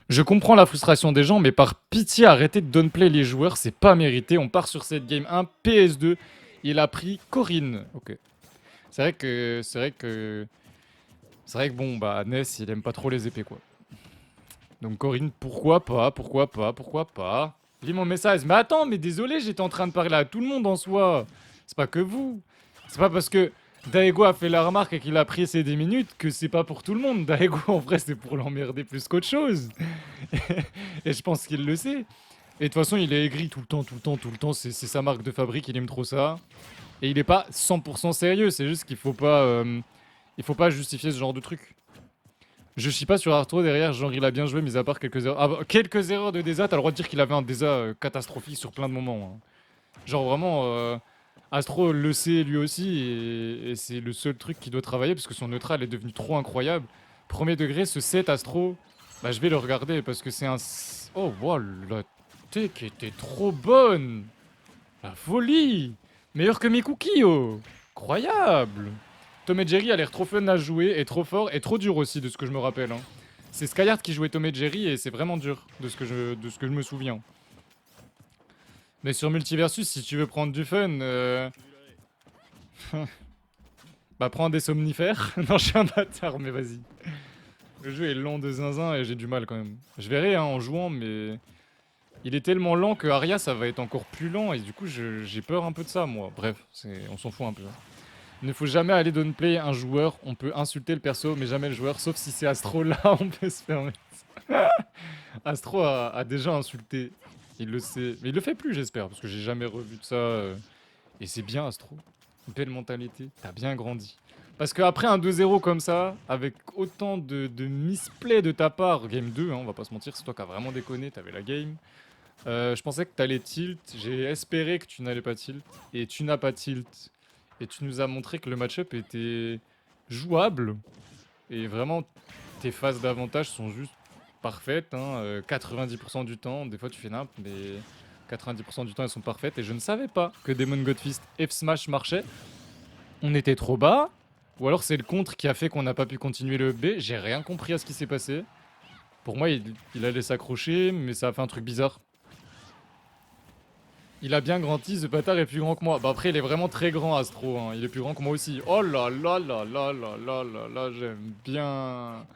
Je comprends la frustration des gens, mais par pitié, arrêtez de downplay les joueurs, c'est pas mérité. On part sur cette game 1, PS2. Il a pris Corinne. Ok. C'est vrai que. C'est vrai que. C'est vrai que bon, bah, Ness, il aime pas trop les épées, quoi. Donc Corinne, pourquoi pas, pourquoi pas, pourquoi pas. Lis mon message. Mais attends, mais désolé, j'étais en train de parler à tout le monde en soi. C'est pas que vous. C'est pas parce que Daego a fait la remarque et qu'il a pris ses 10 minutes que c'est pas pour tout le monde. Daego, en vrai, c'est pour l'emmerder plus qu'autre chose. Et je pense qu'il le sait. Et de toute façon, il est aigri tout le temps, tout le temps, tout le temps. C'est sa marque de fabrique, il aime trop ça. Et il est pas 100% sérieux, c'est juste qu'il faut pas justifier ce genre de truc. Je chie pas sur Arthur derrière, genre il a bien joué, mis à part quelques erreurs. Ah, bah, quelques erreurs de Deza, t'as le droit de dire qu'il avait un Deza catastrophique sur plein de moments, hein. Genre vraiment, Astro le sait lui aussi, et c'est le seul truc qu'il doit travailler, parce que son neutral est devenu trop incroyable. Premier degré, ce set Astro, bah je vais le regarder, parce que c'est un... Oh, wow, la tech était trop bonne. La folie. Meilleur que mes cookies, oh. Incroyable. Tom et Jerry a l'air trop fun à jouer, et trop fort, et trop dur aussi, de ce que je me rappelle, hein. C'est Skyheart qui jouait Tom et Jerry, et c'est vraiment dur, de ce que je me souviens. Mais sur Multiversus, si tu veux prendre du fun, bah prends des somnifères. Non, je suis un bâtard, mais vas-y. Le jeu est lent de zinzin et j'ai du mal quand même. Je verrai hein, en jouant, mais il est tellement lent que Aria ça va être encore plus lent et du coup j'ai peur un peu de ça moi. Bref, on s'en fout un peu. Il ne faut jamais aller downplay un joueur, on peut insulter le perso mais jamais le joueur, sauf si c'est Astro là on peut se permettre. Astro a déjà insulté, il le sait, mais il le fait plus j'espère parce que j'ai jamais revu de ça. Et c'est bien Astro, belle mentalité, t'as bien grandi. Parce qu'après un 2-0 comme ça, avec autant de misplay de ta part, game 2, hein, on va pas se mentir, c'est toi qui as vraiment déconné, t'avais la game. Je pensais que t'allais tilt, j'ai espéré que tu n'allais pas tilt, et tu n'as pas tilt. Et tu nous as montré que le match-up était jouable, et vraiment tes phases d'avantage sont juste parfaites, hein, 90% du temps, des fois tu fais nimp, mais 90% du temps elles sont parfaites, et je ne savais pas que Demon Godfist F Smash marchait. On était trop bas, ou alors c'est le contre qui a fait qu'on n'a pas pu continuer le B, j'ai rien compris à ce qui s'est passé. Pour moi il allait s'accrocher, mais ça a fait un truc bizarre. Il a bien grandi, ce bâtard est plus grand que moi. Bah après, il est vraiment très grand, Astro, hein. Il est plus grand que moi aussi. Oh là là là là là là là là, j'aime bien.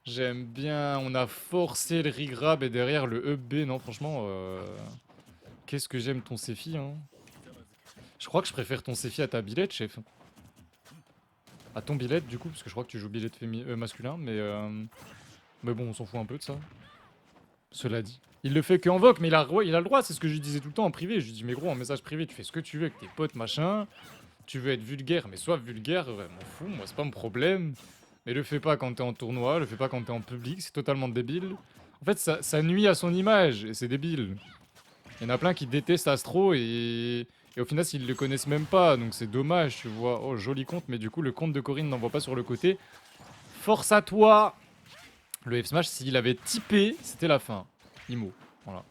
J'aime bien. On a forcé le regrab et derrière le EB. Non, franchement, qu'est-ce que j'aime ton Sephi, hein. Je crois que je préfère ton Sephi à ta Billette, chef. À ton Billette, du coup, parce que je crois que tu joues Billette masculin, mais bon, on s'en fout un peu de ça. Cela dit. Il le fait qu'en voc, mais il a le droit, c'est ce que je lui disais tout le temps en privé. Je lui dis, mais gros, en message privé, tu fais ce que tu veux avec tes potes, machin. Tu veux être vulgaire, mais sois vulgaire, m'en fous, moi, c'est pas mon problème. Mais le fais pas quand t'es en tournoi, le fais pas quand t'es en public, c'est totalement débile. En fait, ça nuit à son image, et c'est débile. Il y en a plein qui détestent Astro, et au final, s'ils le connaissent même pas, donc c'est dommage, tu vois. Oh, joli compte, mais du coup, le compte de Corinne n'envoie pas sur le côté. Force à toi. Le F-Smash, s'il avait typé, c'était la fin. Imo, voilà.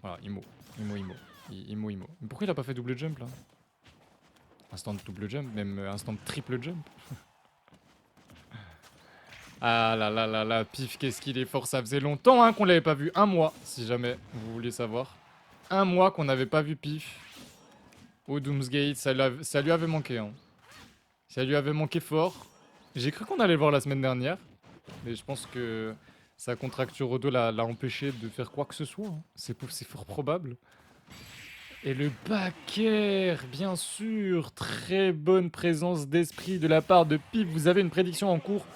Voilà, Imo. Imo, Imo. Imo, Imo. Mais pourquoi il a pas fait double jump, là? Instant double jump, même instant triple jump. Ah là là là là, Pif, qu'est-ce qu'il est fort. Ça faisait longtemps hein, qu'on l'avait pas vu. Un mois, si jamais vous voulez savoir. Un mois qu'on n'avait pas vu Pif au Doomsgate. Ça lui avait manqué. Hein. Ça lui avait manqué fort. J'ai cru qu'on allait le voir la semaine dernière. Mais je pense que sa contracture au dos l'a empêché de faire quoi que ce soit. Hein. C'est fort probable. Et le backer, bien sûr. Très bonne présence d'esprit de la part de Pif. Vous avez une prédiction en cours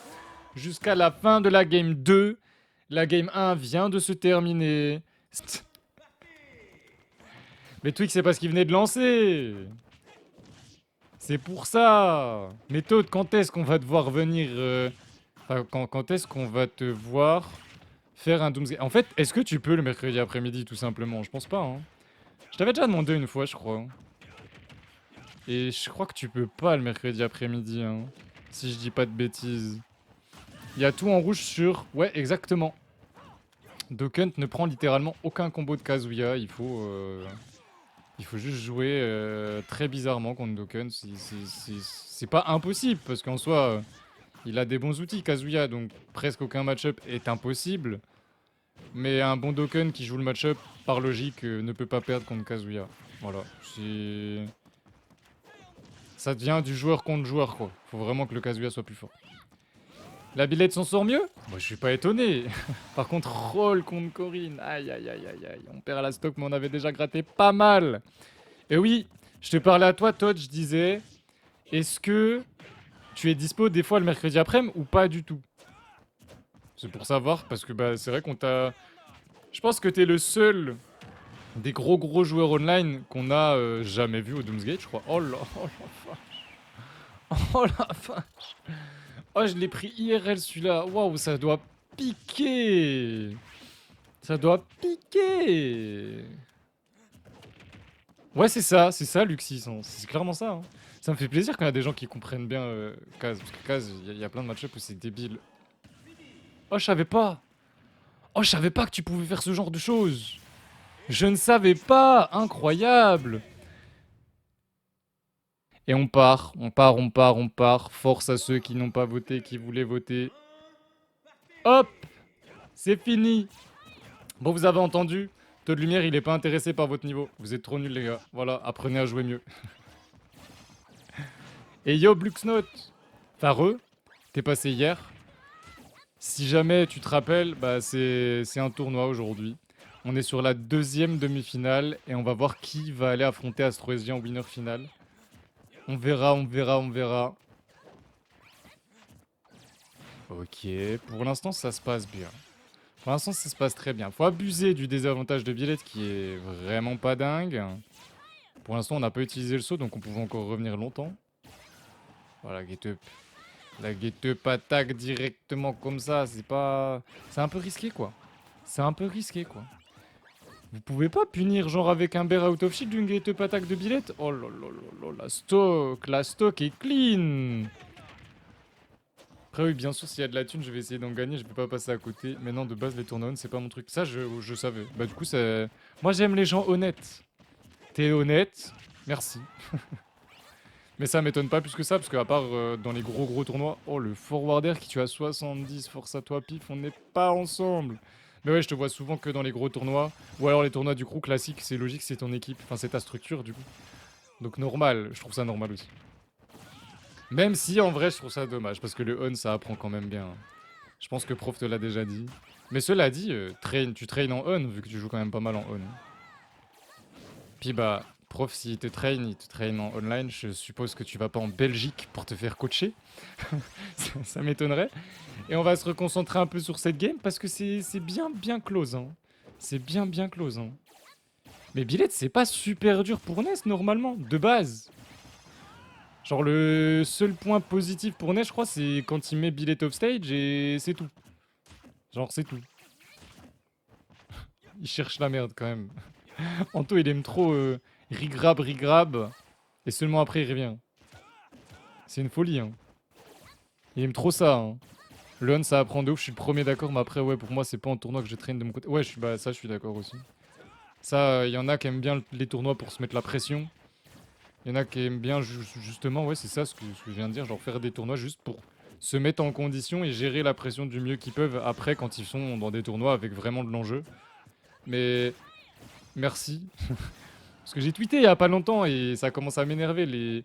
jusqu'à la fin de la game 2. La game 1 vient de se terminer. Mais Twix, c'est parce qu'il venait de lancer. C'est pour ça. Méthode, quand est-ce qu'on va devoir venir... Enfin, quand est-ce qu'on va te voir faire un Doomsday? En fait, est-ce que tu peux le mercredi après-midi, tout simplement? Je pense pas, hein. Je t'avais déjà demandé une fois, je crois. Et je crois que tu peux pas le mercredi après-midi, hein. Si je dis pas de bêtises. Il y a tout en rouge sur... Ouais, exactement. Dokent ne prend littéralement aucun combo de Kazuya. Il faut juste jouer très bizarrement contre Dokent. C'est pas impossible, parce qu'en soi, il a des bons outils, Kazuya. Donc presque aucun match-up est impossible. Mais un bon Dokkan qui joue le match-up, par logique, ne peut pas perdre contre Kazuya. Voilà. Ça devient du joueur contre joueur, quoi. Faut vraiment que le Kazuya soit plus fort. La Billette s'en sort mieux? Moi, je suis pas étonné. Par contre, Roll contre Corinne. Aïe, aïe, aïe, aïe, aïe. On perd à la stock, mais on avait déjà gratté pas mal. Et oui, je te parlais à toi, Todd, je disais, est-ce que tu es dispo des fois le mercredi après-midi ou pas du tout? C'est pour savoir, parce que bah, c'est vrai qu'on t'a... Je pense que t'es le seul des gros joueurs online qu'on a jamais vu au Doomsgate, je crois. Oh là, oh la vache. Oh la vache. Oh, je l'ai pris IRL celui-là. Waouh, ça doit piquer. Ça doit piquer. Ouais, c'est ça, Luxis. Hein. C'est clairement ça. Hein. Ça me fait plaisir quand il y a des gens qui comprennent bien Kaz. Parce que Kaz, il y a plein de match-up où c'est débile. Oh, je savais pas. Oh, je savais pas que tu pouvais faire ce genre de choses. Je ne savais pas. Incroyable. Et on part, on part, on part, on part. Force à ceux qui n'ont pas voté, qui voulaient voter. Hop, c'est fini. Bon, vous avez entendu. Taux de lumière, il est pas intéressé par votre niveau. Vous êtes trop nuls, les gars. Voilà, apprenez à jouer mieux. Et yo, Bluxnote. Fareux, t'es passé hier. Si jamais tu te rappelles, bah c'est un tournoi aujourd'hui. On est sur la deuxième demi-finale et on va voir qui va aller affronter Astroésia en winner finale. On verra, on verra, on verra. Ok, pour l'instant ça se passe bien. Pour l'instant ça se passe très bien. Faut abuser du désavantage de Billette qui est vraiment pas dingue. Pour l'instant on n'a pas utilisé le saut donc on pouvait encore revenir longtemps. Voilà, get up. La get up attaque directement comme ça, c'est pas... C'est un peu risqué quoi. C'est un peu risqué quoi. Vous pouvez pas punir genre avec un bear out of shield d'une get up attaque de Billette? Oh là là là là, la stock est clean. Après oui, bien sûr, s'il y a de la thune, je vais essayer d'en gagner, je vais pas passer à côté. Mais non, de base, les tournois, c'est pas mon truc. Ça, je savais. Bah du coup, c'est... Moi, j'aime les gens honnêtes. T'es honnête, merci. Mais ça m'étonne pas plus que ça, parce qu'à part dans les gros tournois... Oh, le forwarder qui tue à 70, force à toi, pif, on n'est pas ensemble. Mais ouais, je te vois souvent que dans les gros tournois. Ou alors les tournois du crew classique, c'est logique, c'est ton équipe. Enfin, c'est ta structure, du coup. Donc normal, je trouve ça normal aussi. Même si, en vrai, je trouve ça dommage, parce que le on, ça apprend quand même bien. Je pense que Prof te l'a déjà dit. Mais cela dit, tu traînes en on, vu que tu joues quand même pas mal en on. Puis bah, Prof, s'il te traîne en online, je suppose que tu vas pas en Belgique pour te faire coacher. Ça m'étonnerait. Et on va se reconcentrer un peu sur cette game, parce que c'est bien close. Hein. C'est bien close. Hein. Mais Billette, c'est pas super dur pour Ness, normalement, de base. Genre, le seul point positif pour Ness, je crois, c'est quand il met Billette off stage, et c'est tout. Genre, c'est tout. Il cherche la merde, quand même. Anto, il aime trop rigrab, et seulement après, il revient. C'est une folie, hein. Il aime trop ça, hein. Le on, ça apprend de ouf, je suis le premier d'accord, mais après, ouais, pour moi, c'est pas en tournoi que je traîne de mon côté. Ouais, ça, je suis d'accord aussi. Ça, il y en a qui aiment bien les tournois pour se mettre la pression. Il y en a qui aiment bien, justement, ouais, c'est ça ce que je viens de dire, genre faire des tournois juste pour se mettre en condition et gérer la pression du mieux qu'ils peuvent après quand ils sont dans des tournois avec vraiment de l'enjeu. Mais merci. Parce que j'ai tweeté il y a pas longtemps et ça commence à m'énerver les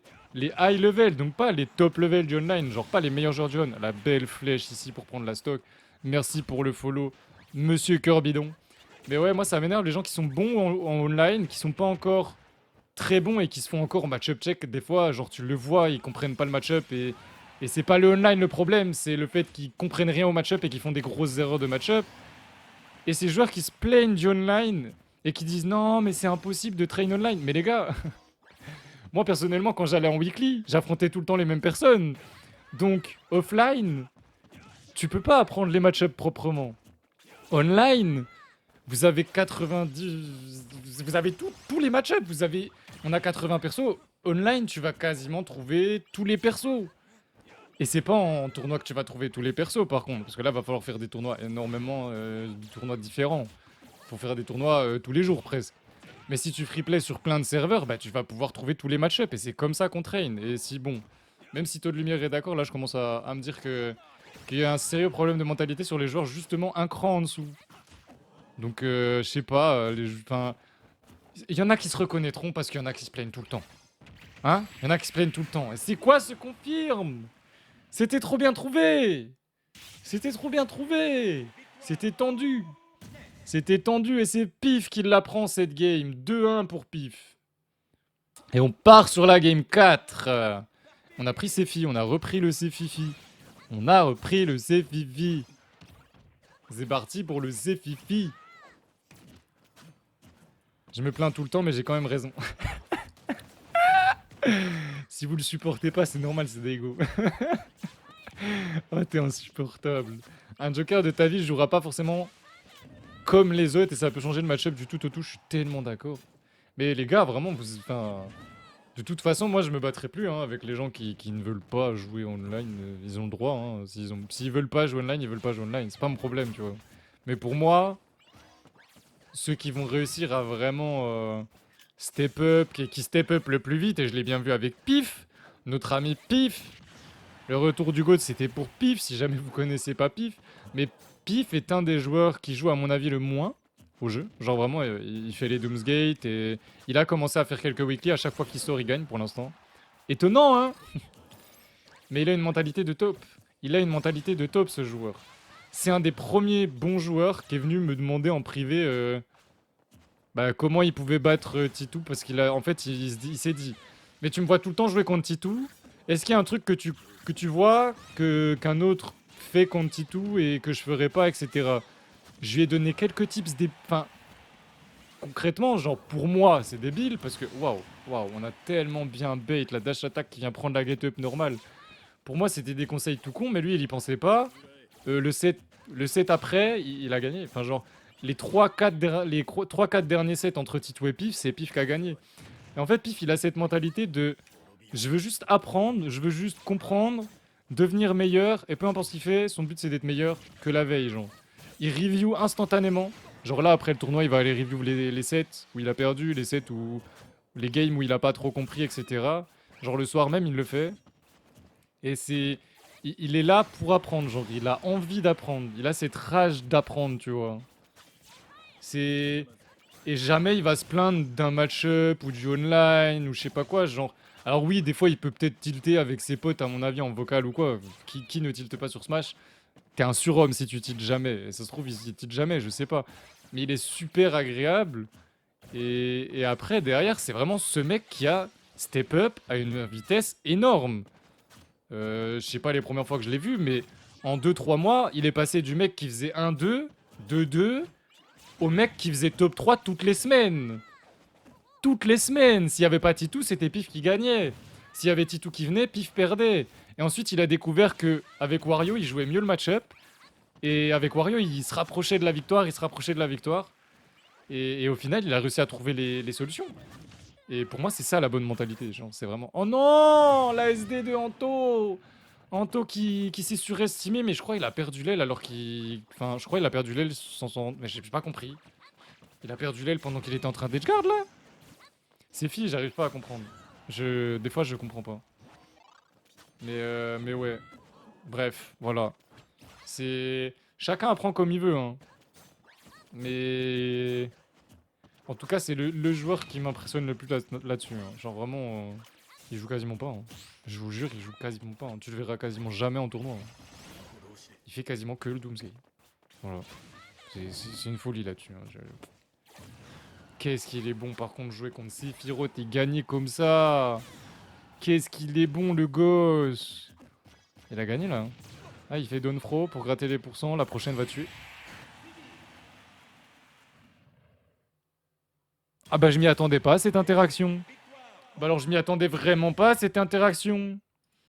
high level, donc pas les top level du online, genre pas les meilleurs joueurs du on. La belle flèche ici pour prendre la stock. Merci pour le follow, Monsieur Corbidon. Mais ouais, moi ça m'énerve les gens qui sont bons en online, qui sont pas encore très bons et qui se font encore match-up check. Des fois, genre tu le vois, ils comprennent pas le match-up et c'est pas le online le problème, c'est le fait qu'ils comprennent rien au match-up et qu'ils font des grosses erreurs de match-up. Et ces joueurs qui se plaignent du online et qui disent non, mais c'est impossible de train online. Mais les gars, moi personnellement, quand j'allais en weekly, j'affrontais tout le temps les mêmes personnes. Donc, offline, tu peux pas apprendre les match-up proprement. Online, vous avez 90. Vous avez tous les match-up. On a 80 persos. Online, tu vas quasiment trouver tous les persos. Et c'est pas en tournoi que tu vas trouver tous les persos par contre. Parce que là, va falloir faire des tournois énormément de tournois différents. Faut faire des tournois tous les jours presque. Mais si tu freeplay sur plein de serveurs, bah tu vas pouvoir trouver tous les match-up. Et c'est comme ça qu'on traîne. Et si bon, même si Taux de Lumière est d'accord, là je commence à me dire qu'il y a un sérieux problème de mentalité sur les joueurs justement un cran en dessous. Donc, je sais pas, enfin, il y en a qui se reconnaîtront parce qu'il y en a qui se plaignent tout le temps. Hein? Il y en a qui se plaignent tout le temps. Et c'est quoi ce confirme? C'était trop bien trouvé! C'était trop bien trouvé! C'était tendu! C'était tendu et c'est Pif qui l'apprend cette game. 2-1 pour Pif. Et on part sur la game 4. On a pris ses filles, on a repris le Cfifi. On a repris le Cfifi. C'est parti pour le Cfifi. Je me plains tout le temps, mais j'ai quand même raison. Si vous le supportez pas, c'est normal, c'est dégo. Oh, t'es insupportable. Un joker de ta vie jouera pas forcément comme les autres et ça peut changer le match-up du tout au tout. Je suis tellement d'accord. Mais les gars, vraiment, vous, enfin, de toute façon, moi, je me battrai plus hein, avec les gens qui ne veulent pas jouer online. Ils ont le droit. Hein. S'ils veulent pas jouer online, ils veulent pas jouer online. C'est pas mon problème, tu vois. Mais pour moi, ceux qui vont réussir à vraiment step up, qui step up le plus vite, et je l'ai bien vu avec Pif, notre ami Pif. Le retour du GOAT, c'était pour Pif, si jamais vous connaissez pas Pif. Mais Pif est un des joueurs qui joue, à mon avis, le moins au jeu. Genre vraiment, il fait les Doomsgate et il a commencé à faire quelques weekly. À chaque fois qu'il sort, il gagne pour l'instant. Étonnant, hein? Mais il a une mentalité de top. Il a une mentalité de top, ce joueur. C'est un des premiers bons joueurs qui est venu me demander en privé bah, comment il pouvait battre Titou. Parce qu'il a, en fait, il s'est dit, mais tu me vois tout le temps jouer contre Titou. Est-ce qu'il y a un truc que tu vois qu'un autre fait contre Titou et que je ferais pas, etc. Je lui ai donné quelques tips enfin, concrètement, genre pour moi, c'est débile parce que waouh, on a tellement bien bait la dash attack qui vient prendre la get up normale. Pour moi, c'était des conseils tout con, mais lui, il y pensait pas. Le set après, il a gagné. Enfin, genre, les 3-4 derniers sets entre Titou et Pif, c'est Pif qui a gagné. Et en fait, Pif, il a cette mentalité de je veux juste apprendre, je veux juste comprendre, devenir meilleur, et peu importe ce qu'il fait, son but c'est d'être meilleur que la veille, genre. Il review instantanément. Genre là, après le tournoi, il va aller review les sets où il a perdu, les sets où les games où il a pas trop compris, etc. Genre le soir même, il le fait. Et c'est... Il est là pour apprendre, genre. Il a envie d'apprendre. Il a cette rage d'apprendre, tu vois. C'est... Et jamais il va se plaindre d'un match-up ou du online ou je sais pas quoi, genre... Alors oui, des fois il peut peut-être tilter avec ses potes, à mon avis, en vocal ou quoi. Qui ne tilte pas sur Smash? T'es un surhomme si tu tiltes jamais. Et ça se trouve, il tilte jamais, je sais pas. Mais il est super agréable. Et après, derrière, c'est vraiment ce mec qui a step up à une vitesse énorme. Je sais pas les premières fois que je l'ai vu, mais en 2-3 mois, il est passé du mec qui faisait 1-2, 2-2, au mec qui faisait top 3 toutes les semaines. Toutes les semaines. S'il y avait pas Titou, c'était Pif qui gagnait. S'il y avait Titou qui venait, Pif perdait. Et ensuite, il a découvert que avec Wario, il jouait mieux le match-up. Et avec Wario, il se rapprochait de la victoire, Et au final, il a réussi à trouver les solutions. Et pour moi, c'est ça la bonne mentalité. Genre, c'est vraiment. Oh non! La SD de Anto! Anto qui s'est surestimé, mais je crois qu'il a perdu l'aile alors qu'il. Enfin, je crois qu'il a perdu l'aile sans son. Mais j'ai pas compris. Il a perdu l'aile pendant qu'il était en train d'edgeguard là? Ces filles, j'arrive pas à comprendre. Des fois, je comprends pas. Mais ouais. Bref, voilà. C'est... Chacun apprend comme il veut, hein. Mais... En tout cas, c'est le joueur qui m'impressionne le plus là-dessus. Hein. Genre vraiment, il joue quasiment pas. Hein. Je vous jure, il joue quasiment pas. Hein. Tu le verras quasiment jamais en tournoi. Hein. Il fait quasiment que le Doomsday. Voilà. C'est une folie là-dessus. Hein. Qu'est-ce qu'il est bon par contre jouer contre Sephiroth et gagner comme ça. Qu'est-ce qu'il est bon le gosse. Il a gagné là. Hein. Ah, il fait Donfro pour gratter les pourcents. La prochaine va tuer. Ah bah je m'y attendais pas à cette interaction. Bah alors je m'y attendais vraiment pas à cette interaction.